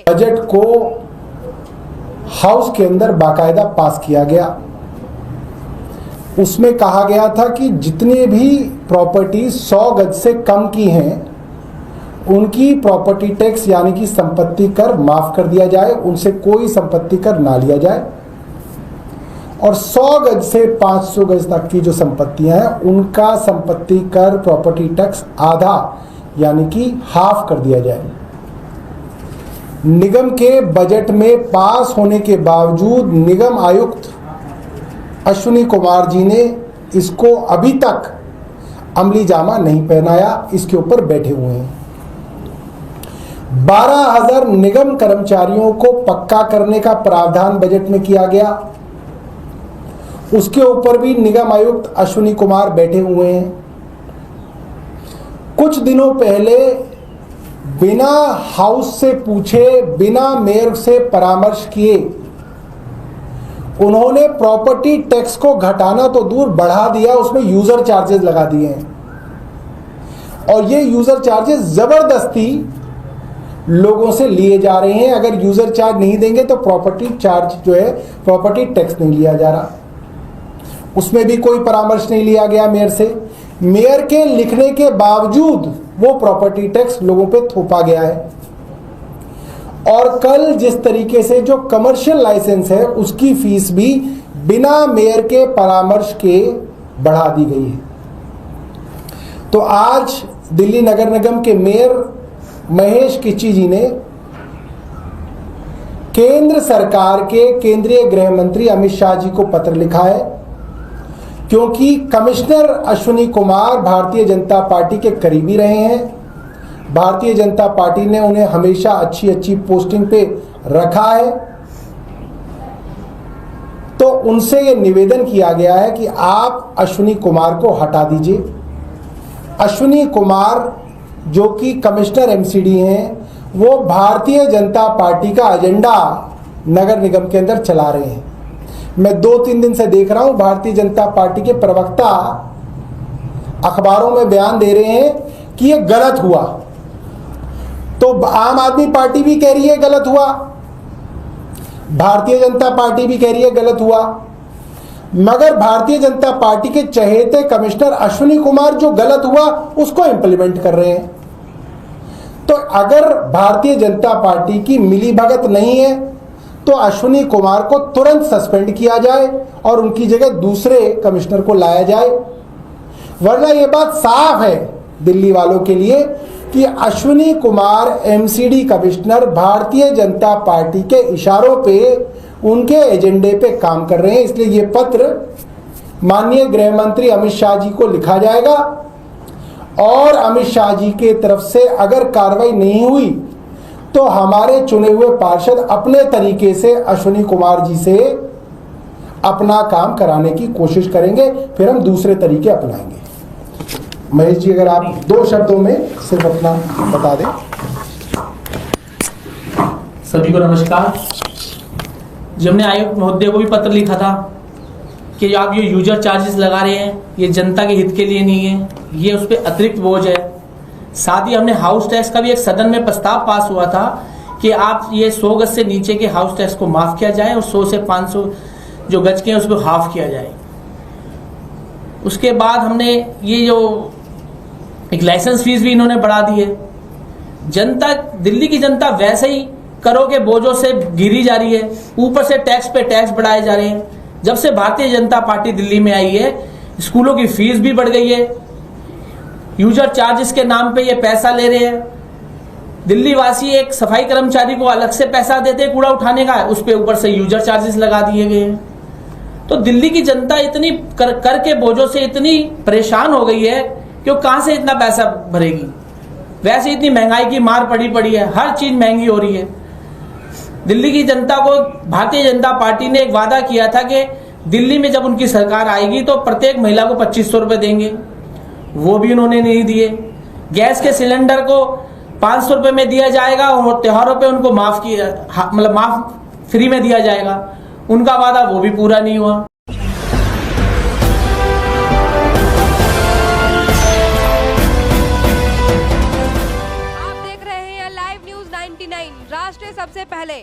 Budget को house के अंदर बाकायदा पास किया गया। उसमें कहा गया था कि जितने भी प्रॉपर्टी 100 गज से कम की हैं उनकी प्रॉपर्टी टैक्स यानी कि संपत्ति कर माफ कर दिया जाए, उनसे कोई संपत्ति कर ना लिया जाए, और 100 गज से 500 गज तक की जो संपत्तियां हैं उनका संपत्ति कर प्रॉपर्टी टैक्स आधा यानी कि हाफ कर दिया जाए। निगम के बजट में पास होने के बावजूद निगम आयुक्त अश्विनी कुमार जी ने इसको अभी तक अमली जामा नहीं पहनाया, इसके ऊपर बैठे हुए हैं। 12,000 निगम कर्मचारियों को पक्का करने का प्रावधान बजट में किया गया, उसके ऊपर भी निगम आयुक्त अश्विनी कुमार बैठे हुए हैं। कुछ दिनों पहले बिना हाउस से पूछे, बिना मेयर से परामर्श किए उन्होंने प्रॉपर्टी टैक्स को घटाना तो दूर बढ़ा दिया, उसमें यूजर चार्जेस लगा दिए हैं। और ये यूजर चार्जेस जबरदस्ती लोगों से लिए जा रहे हैं। अगर यूजर चार्ज नहीं देंगे तो प्रॉपर्टी चार्ज जो है, प्रॉपर्टी टैक्स नहीं लिया जा रहा। उसमें भी कोई परामर्श नहीं लिया गया मेयर से। मेयर के लिखने के बावजूद वो प्रॉपर्टी टैक्स लोगों पे थोपा गया है। और कल जिस तरीके से जो कमर्शियल लाइसेंस है उसकी फीस भी बिना मेयर के परामर्श के बढ़ा दी गई है। तो आज दिल्ली नगर निगम के मेयर महेश किच्ची जी ने केंद्र सरकार के केंद्रीय गृह मंत्री अमित शाह जी को पत्र लिखा है, क्योंकि कमिश्नर अश्विनी कुमार भारतीय जनता पार्टी के करीबी रहे हैं। भारतीय जनता पार्टी ने उन्हें हमेशा अच्छी अच्छी पोस्टिंग पे रखा है। तो उनसे यह निवेदन किया गया है कि आप अश्विनी कुमार को हटा दीजिए। अश्विनी कुमार जो कि कमिश्नर एमसीडी हैं, वो भारतीय जनता पार्टी का एजेंडा नगर निगम के अंदर चला रहे हैं। मैं 2-3 दिन से देख रहा हूं भारतीय जनता पार्टी के प्रवक्ता अखबारों में बयान दे रहे हैं कि ये गलत हुआ। तो आम आदमी पार्टी भी कह रही है गलत हुआ, भारतीय जनता पार्टी भी कह रही है गलत हुआ, मगर भारतीय जनता पार्टी के चहेते कमिश्नर अश्विनी कुमार जो गलत हुआ उसको इंप्लीमेंट कर रहे हैं। तो अगर भारतीय जनता पार्टी की मिलीभगत नहीं है तो अश्विनी कुमार को तुरंत सस्पेंड किया जाए और उनकी जगह दूसरे कमिश्नर को लाया जाए। वरना यह बात साफ है दिल्ली वालों के लिए कि Ashwini Kumar MCD commissioner Bharatiya Janata party के इशारों पे, उनके एजेंडे पे काम कर रहे हैं। इसलिए ये पत्र माननीय गृह मंत्री अमित शाह जी को लिखा जाएगा और अमित शाह जी के तरफ से अगर कार्रवाई नहीं हुई तो हमारे चुने हुए पार्षद अपने तरीके से अश्विनी कुमार जी से अपना काम कराने की कोशिश करेंगे, फिर हम दूसरे तरीके अपनाएंगे। महेश जी, अगर आप 2 शब्दों में सिर्फ अपना बता दें। सभी को नमस्कार। जब हमने आयुक्त महोदय को भी पत्र लिखा था कि आप ये यूजर चार्जेस लगा रहे हैं, ये जनता के हित के लिए नहीं है, ये उस पर अतिरिक्त बोझ है। साथ ही हमने हाउस टैक्स का भी एक सदन में प्रस्ताव पास हुआ था कि आप ये 100 गज से नीचे के हाउस टैक्स को माफ किया जाए और 100 से 500 जो गज के हैं उसको हाफ किया जाए। उसके बाद हमने ये जो एक लाइसेंस फीस भी इन्होंने बढ़ा दी है। जनता, दिल्ली की जनता वैसे ही करों के बोझों से घिरी जा रही है, ऊपर से टैक्स पे टैक्स बढ़ाए जा रहे हैं। जब से भारतीय जनता पार्टी दिल्ली में आई है, स्कूलों की फीस भी बढ़ गई है, यूजर चार्जेस के नाम पे ये पैसा ले रहे हैं। दिल्ली वासी एक सफाई कर्मचारी को अलग से पैसा देते हैं कूड़ा उठाने का, उस पे ऊपर से यूजर चार्जेस लगा दिए गए हैं। तो दिल्ली की जनता इतनी कर के बोझों से इतनी परेशान हो गई है कि वो कहां से इतना पैसा भरेगी। वैसे इतनी महंगाई की मार पड़ी है, हर चीज महंगी हो रही है। दिल्ली की जनता को भारतीय जनता पार्टी ने एक वादा किया था कि दिल्ली में जब उनकी सरकार आएगी तो प्रत्येक महिला को 2500 रुपए देंगे, वो भी उन्होंने नहीं दिए। गैस के सिलेंडर को 500 रुपए में दिया जाएगा और त्योहारों पे उनको माफ फ्री में दिया जाएगा, उनका वादा वो भी पूरा नहीं हुआ। आप देख रहे हैं लाइव न्यूज 9 99 राष्ट्र सबसे पहले।